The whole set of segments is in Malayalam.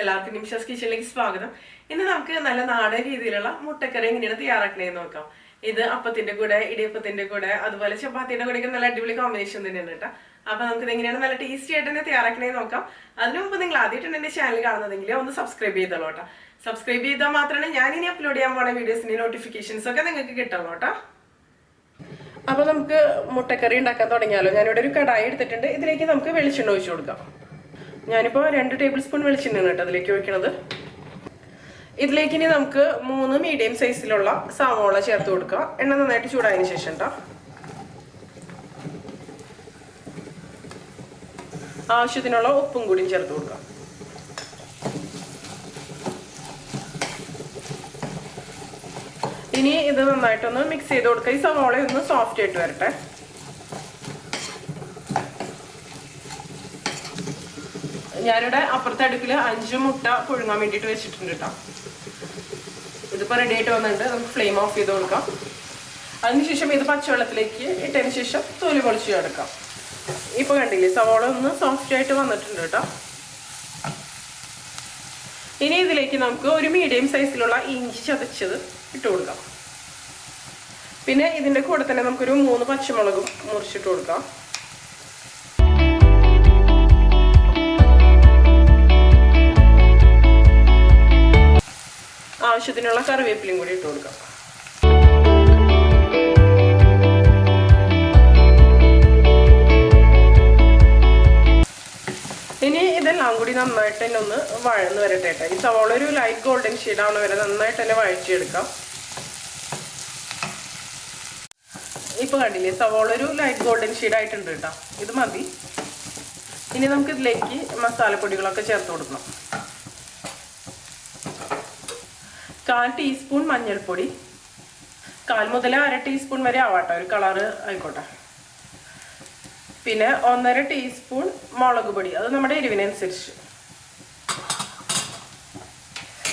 എല്ലാവർക്കും നിമിഷസ് കിച്ചണിലേക്ക് സ്വാഗതം. ഇന്ന് നമുക്ക് നല്ല നാടൻ രീതിയിലുള്ള മുട്ടക്കറി എങ്ങനെയാണ് തയ്യാറാക്കണേന്ന് നോക്കാം. ഇത് അപ്പത്തിന്റെ കൂടെ, ഇടിയപ്പത്തിന്റെ കൂടെ, അതുപോലെ ചപ്പാത്തിയുടെ കൂടെ നല്ല അടിപൊളി കോമ്പിനേഷൻ തന്നെയാണ് കേട്ടോ. അപ്പൊ നമുക്ക് ഇത് എങ്ങനെയാണ് നല്ല ടേസ്റ്റി ആയിട്ട് തന്നെ തയ്യാറാക്കണേന്ന് നോക്കാം. അതിനു മുമ്പ് നിങ്ങൾ ആദ്യമായിട്ടാണ് എന്റെ ചാനൽ കാണുന്നതെങ്കിൽ ഒന്ന് സബ്സ്ക്രൈബ് ചെയ്തോളൂ കേട്ടോ. സബ്സ്ക്രൈബ് ചെയ്താൽ മാത്രമേ ഞാൻ ഇനി അപ്ലോഡ് ചെയ്യാൻ പോണ വീഡിയോസിന്റെ നോട്ടിഫിക്കേഷൻസ് ഒക്കെ നിങ്ങൾക്ക് കിട്ടുള്ളൂ കേട്ടോ. അപ്പൊ നമുക്ക് മുട്ടക്കറി ഉണ്ടാക്കാൻ തുടങ്ങിയാലോ. ഞാനിവിടെ ഒരു കടായി എടുത്തിട്ടുണ്ട്. ഇതിലേക്ക് നമുക്ക് വെളിച്ചെണ്ണ ഒഴിച്ചു കൊടുക്കാം. ഞാനിപ്പോൾ 2 ടേബിൾ സ്പൂൺ വെളിച്ചെണ്ണയാണ് കേട്ടോ അതിലേക്ക് ഒഴിക്കണത്. ഇതിലേക്ക് ഇനി നമുക്ക് 3 മീഡിയം സൈസിലുള്ള സവോള ചേർത്ത് കൊടുക്കുക. എണ്ണ നന്നായിട്ട് ചൂടായതിനു ശേഷം കേട്ടോ. ആവശ്യത്തിനുള്ള ഉപ്പും കൂടിയും ചേർത്ത് കൊടുക്കാം. ഇനി ഇത് നന്നായിട്ടൊന്ന് മിക്സ് ചെയ്ത് കൊടുക്കുക. ഈ സവോള ഒന്ന് സോഫ്റ്റ് ആയിട്ട് വരട്ടെ. ഞാനിവിടെ അപ്പുറത്തെ അടുപ്പിൽ 5 മുട്ട പുഴുങ്ങാൻ വേണ്ടിയിട്ട് വെച്ചിട്ടുണ്ട് കേട്ടോ. ഇതിപ്പോൾ റെഡി ആയിട്ട് വന്നിട്ടുണ്ട്. നമുക്ക് ഫ്ലെയിം ഓഫ് ചെയ്ത് കൊടുക്കാം. അതിനുശേഷം ഇത് പച്ചവെള്ളത്തിലേക്ക് ഇട്ടതിന് ശേഷം തൊലി പൊളിച്ച് എടുക്കാം. ഇപ്പോൾ കണ്ടില്ലേ, സവോള ഒന്ന് സോഫ്റ്റ് ആയിട്ട് വന്നിട്ടുണ്ട് കേട്ടോ. ഇനി ഇതിലേക്ക് നമുക്ക് ഒരു മീഡിയം സൈസിലുള്ള ഇഞ്ചി ചതച്ചത് ഇട്ട് കൊടുക്കാം. പിന്നെ ഇതിൻ്റെ കൂടെ തന്നെ നമുക്കൊരു 3 പച്ചമുളകും മുറിച്ചിട്ട് കൊടുക്കാം. ആവശ്യത്തിനുള്ള കറിവേപ്പിലയും കൂടി ഇട്ട് കൊടുക്കാം. ഇനി ഇതെല്ലാം കൂടി നന്നായിട്ട് തന്നെ ഒന്ന് വഴന്ന് വരട്ടെ. ഈ സവോള ഒരു ലൈറ്റ് ഗോൾഡൻ ഷെയ്ഡ് ആവുന്ന വരെ നന്നായിട്ട് തന്നെ വഴച്ചെടുക്കാം. ഇപ്പൊ കണ്ടില്ലേ, സവോള ഒരു ലൈറ്റ് ഗോൾഡൻ ഷെയ്ഡ് ആയിട്ടുണ്ട് കേട്ടോ. ഇത് മതി. ഇനി നമുക്ക് ഇതിലേക്ക് മസാലപ്പൊടികളൊക്കെ ചേർത്ത് കൊടുക്കണം. 1/4 ടീസ്പൂൺ മഞ്ഞൾപ്പൊടി, 1/4 മുതൽ 1/2 ടീസ്പൂൺ വരെ ആവാട്ടെ, ഒരു കളറ് ആയിക്കോട്ടെ. പിന്നെ 1/2 ടീസ്പൂൺ മുളക് പൊടി, അത് നമ്മുടെ എരിവിനനുസരിച്ച്.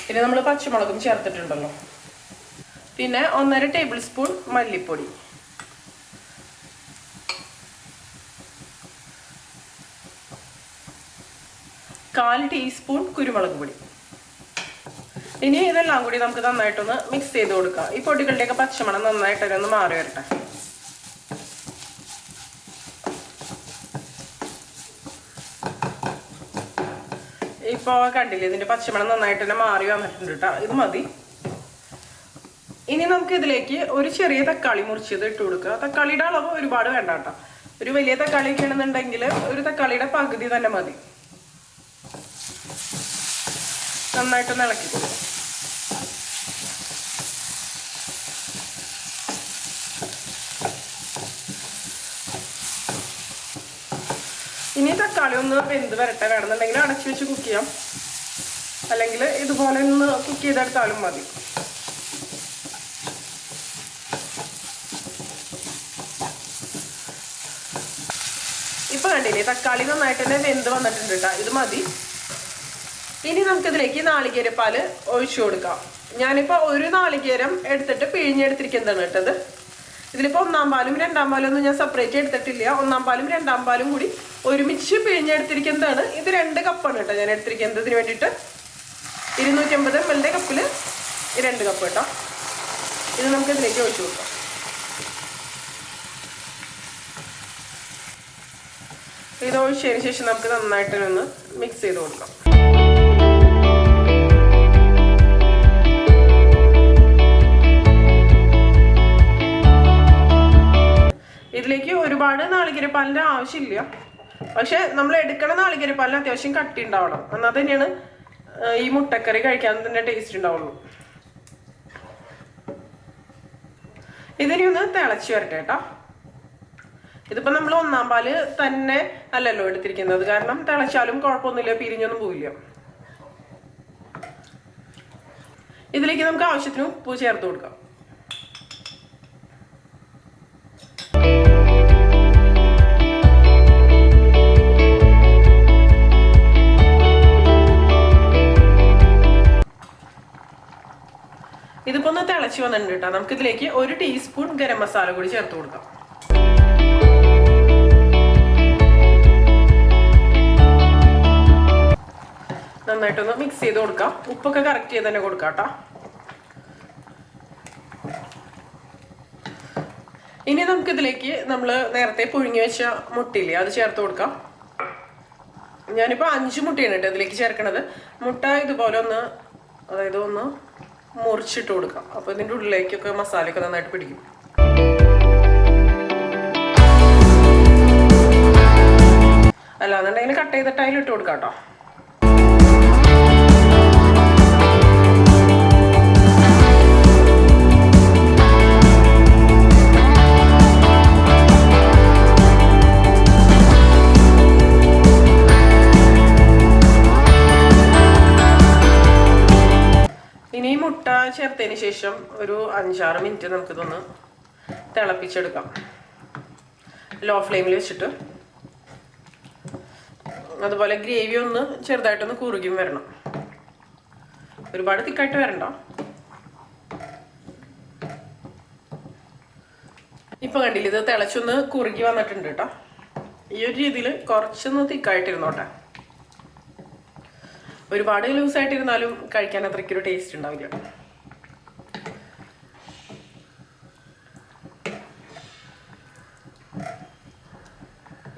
പിന്നെ നമ്മൾ പച്ചമുളകും ചേർത്തിട്ടുണ്ടല്ലോ. പിന്നെ 1/2 ടേബിൾ സ്പൂൺ മല്ലിപ്പൊടി, 1/4 ടീസ്പൂൺ കുരുമുളക് പൊടി. ഇനി ഇതെല്ലാം കൂടി നമുക്ക് നന്നായിട്ടൊന്ന് മിക്സ് ചെയ്ത് കൊടുക്കാം. ഈ പൊടികളുടെയൊക്കെ പച്ചമണം നന്നായിട്ടൊന്ന് മാറി വരട്ടെ. ഇപ്പോൾ കണ്ടില്ലേ, ഇതിന്റെ പച്ചമണം നന്നായിട്ട് തന്നെ മാറി വന്നിട്ടുണ്ട് കേട്ടോ. ഇത് മതി. ഇനി നമുക്ക് ഇതിലേക്ക് ഒരു ചെറിയ തക്കാളി മുറിച്ചത് ഇട്ട് കൊടുക്കുക. തക്കാളിയുടെ അളവ് ഒരുപാട് വേണ്ട കേട്ടോ. ഒരു വലിയ തക്കാളി ഒക്കെ ആണെന്നുണ്ടെങ്കിൽ ഒരു തക്കാളിയുടെ പകുതി തന്നെ മതി. നന്നായിട്ടൊന്ന് ഇളക്കി കൊടുക്കും. ഇനി തക്കാളി ഒന്ന് വെന്ത് വരട്ടെ. വേണമെന്നുണ്ടെങ്കിൽ അടച്ചു വെച്ച് കുക്ക് ചെയ്യാം, അല്ലെങ്കിൽ ഇതുപോലെ ഒന്ന് കുക്ക് ചെയ്തെടുത്താലും മതി. ഇപ്പൊ കണ്ടില്ലേ, തക്കാളി നന്നായിട്ട് തന്നെ വെന്ത് വന്നിട്ടുണ്ട് കേട്ടോ. ഇത് മതി. ഇനി നമുക്കിതിലേക്ക് നാളികേരപ്പാല് ഒഴിച്ചു കൊടുക്കാം. ഞാനിപ്പോൾ ഒരു നാളികേരം എടുത്തിട്ട് പിഴിഞ്ഞെടുത്തിരിക്കുന്നതാണ് കേട്ടത്. ഇതിലിപ്പോൾ 1-ാം പാലും 2-ാം പാലും ഒന്നും ഞാൻ സെപ്പറേറ്റ് എടുത്തിട്ടില്ല. 1-ാം പാലും 2-ാം പാലും കൂടി ഒരുമിച്ച് പിഴിഞ്ഞെടുത്തിരിക്കുന്നതാണ്. ഇത് 2 കപ്പാണ് കേട്ടോ ഞാൻ എടുത്തിരിക്കുന്നത്. ഇതിന് വേണ്ടിയിട്ട് 250 ml കപ്പിൽ 2 കപ്പ് കേട്ടോ. ഇത് നമുക്ക് ഇതിലേക്ക് ഒഴിച്ചു കൊടുക്കാം. ഇത് ഒഴിച്ചതിന് ശേഷം നമുക്ക് നന്നായിട്ടൊന്ന് മിക്സ് ചെയ്ത് കൊടുക്കാം. ഇതിലേക്ക് ഒരുപാട് നാളികേരപ്പാലിൻ്റെ ആവശ്യമില്ല. പക്ഷെ നമ്മൾ എടുക്കണ നാളികേരപ്പാലിന് അത്യാവശ്യം കട്ടി ഉണ്ടാവണം. എന്നാൽ തന്നെയാണ് ഈ മുട്ടക്കറി കഴിക്കാൻ തന്നെ ടേസ്റ്റ് ഉണ്ടാവുള്ളൂ. ഇതിനെ ഒന്ന് തിളച്ച് വരട്ടെ കേട്ടോ. ഇതിപ്പോൾ നമ്മൾ 1-ാം പാല് തന്നെ അല്ലല്ലോ എടുത്തിരിക്കുന്നത്. കാരണം തിളച്ചാലും കുഴപ്പമൊന്നുമില്ല, പിരിഞ്ഞൊന്നും പോവില്ല. ഇതിലേക്ക് നമുക്ക് ആവശ്യത്തിന് ഉപ്പ് ചേർത്ത് കൊടുക്കാം. ഇതിപ്പോൾ ഒന്ന് തിളച്ച് വന്നിട്ടുണ്ട് കേട്ടോ. നമുക്കിതിലേക്ക് 1 ടീസ്പൂൺ ഗരം മസാല കൂടി ചേർത്ത് കൊടുക്കാം. നന്നായിട്ടൊന്ന് മിക്സ് ചെയ്ത് കൊടുക്കാം. ഉപ്പൊക്കെ കറക്റ്റ് ചെയ്ത് തന്നെ കൊടുക്കാം കേട്ടോ. ഇനി നമുക്കിതിലേക്ക് നമ്മൾ നേരത്തെ പുഴുങ്ങി വെച്ച മുട്ടയില്ലേ അത് ചേർത്ത് കൊടുക്കാം. ഞാനിപ്പോൾ 5 മുട്ടയാണ് കേട്ടോ ഇതിലേക്ക് ചേർക്കണത്. മുട്ട ഇതുപോലെ ഒന്ന് അതായത് ഒന്ന് മുറിച്ചിട്ട് കൊടുക്കാം. അപ്പോൾ ഇതിൻ്റെ ഉള്ളിലേക്കൊക്കെ മസാലയൊക്കെ നന്നായിട്ട് പിടിക്കും. അല്ലാന്നുണ്ടെങ്കിൽ കട്ട് ചെയ്തിട്ട് അതിലിട്ട് കൊടുക്കാം കേട്ടോ. ഇനി മുട്ട ചേർത്തതിന് ശേഷം ഒരു 5-6 മിനിറ്റ് നമുക്കിതൊന്ന് തിളപ്പിച്ചെടുക്കാം ലോ ഫ്ലെയിമിൽ വെച്ചിട്ട്. അതുപോലെ ഗ്രേവി ഒന്ന് ചെറുതായിട്ടൊന്ന് കുറുകിയും വരണം, ഒരുപാട് തിക്കായിട്ട് വരണ്ട. ഇപ്പൊ കണ്ടില്ല, ഇത് തിളച്ചൊന്ന് കുറുകി വന്നിട്ടുണ്ട് കേട്ടോ. ഈ ഒരു രീതിയിൽ കുറച്ചൊന്ന് തിക്കായിട്ടിരുന്നോട്ടെ. ഒരുപാട് ലൂസായിട്ടിരുന്നാലും കഴിക്കാൻ അത്രയ്ക്കൊരു ടേസ്റ്റ് ഉണ്ടാവില്ല.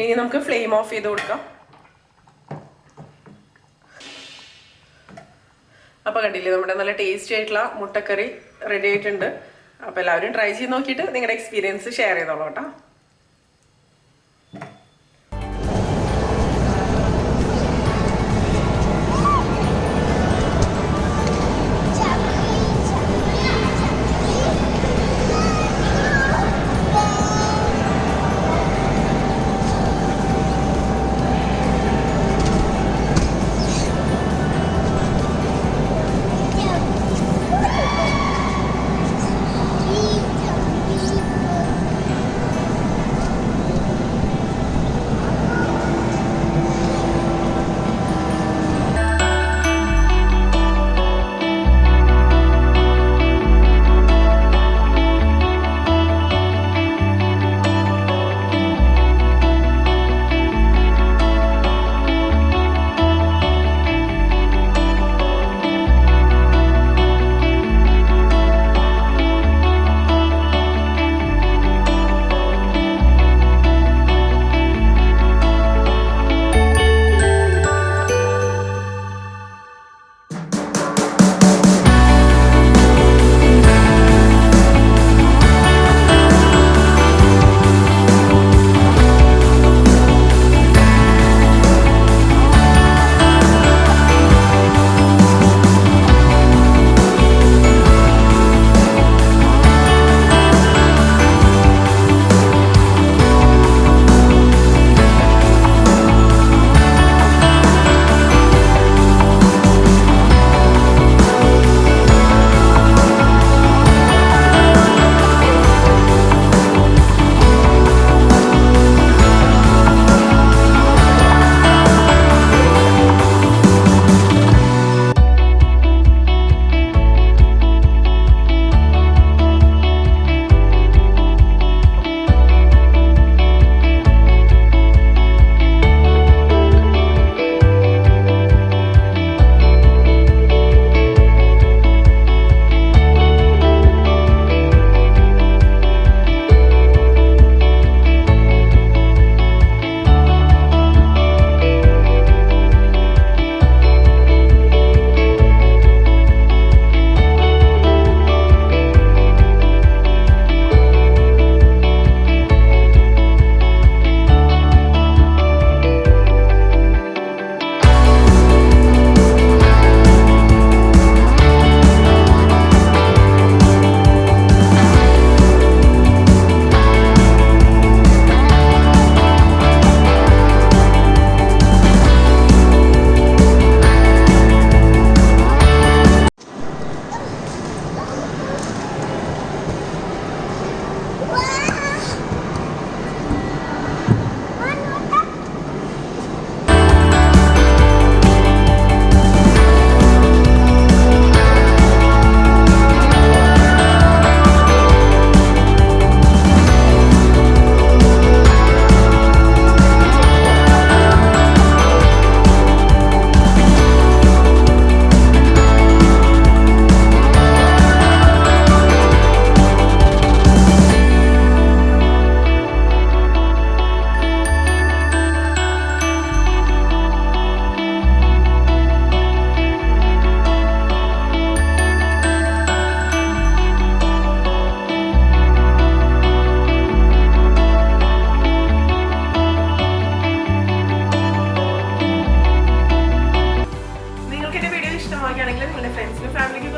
ഇനി നമുക്ക് ഫ്ലെയിം ഓഫ് ചെയ്ത് കൊടുക്കാം. അപ്പോൾ കണ്ടില്ലേ, നമ്മുടെ നല്ല ടേസ്റ്റി ആയിട്ടുള്ള മുട്ടക്കറി റെഡി ആയിട്ടുണ്ട്. അപ്പോൾ എല്ലാവരും ട്രൈ ചെയ്ത് നോക്കിയിട്ട് നിങ്ങളുടെ എക്സ്പീരിയൻസ് ഷെയർ ചെയ്തോളൂ കേട്ടോ.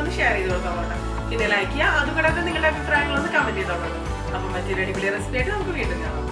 ഒന്ന് ഷെയർ ചെയ്ത് കൊടുത്തോളൂ. പിന്നെ ലൈക്ക് ചെയ്യുക. അതുകൂടാതെ നിങ്ങളുടെ അഭിപ്രായങ്ങളൊന്ന് കമന്റ് ചെയ്തോളൂ. അപ്പൊ മറ്റൊരു അടിപൊളി റെസിപ്പി ആയിട്ട് നമുക്ക് വീണ്ടും കാണാം.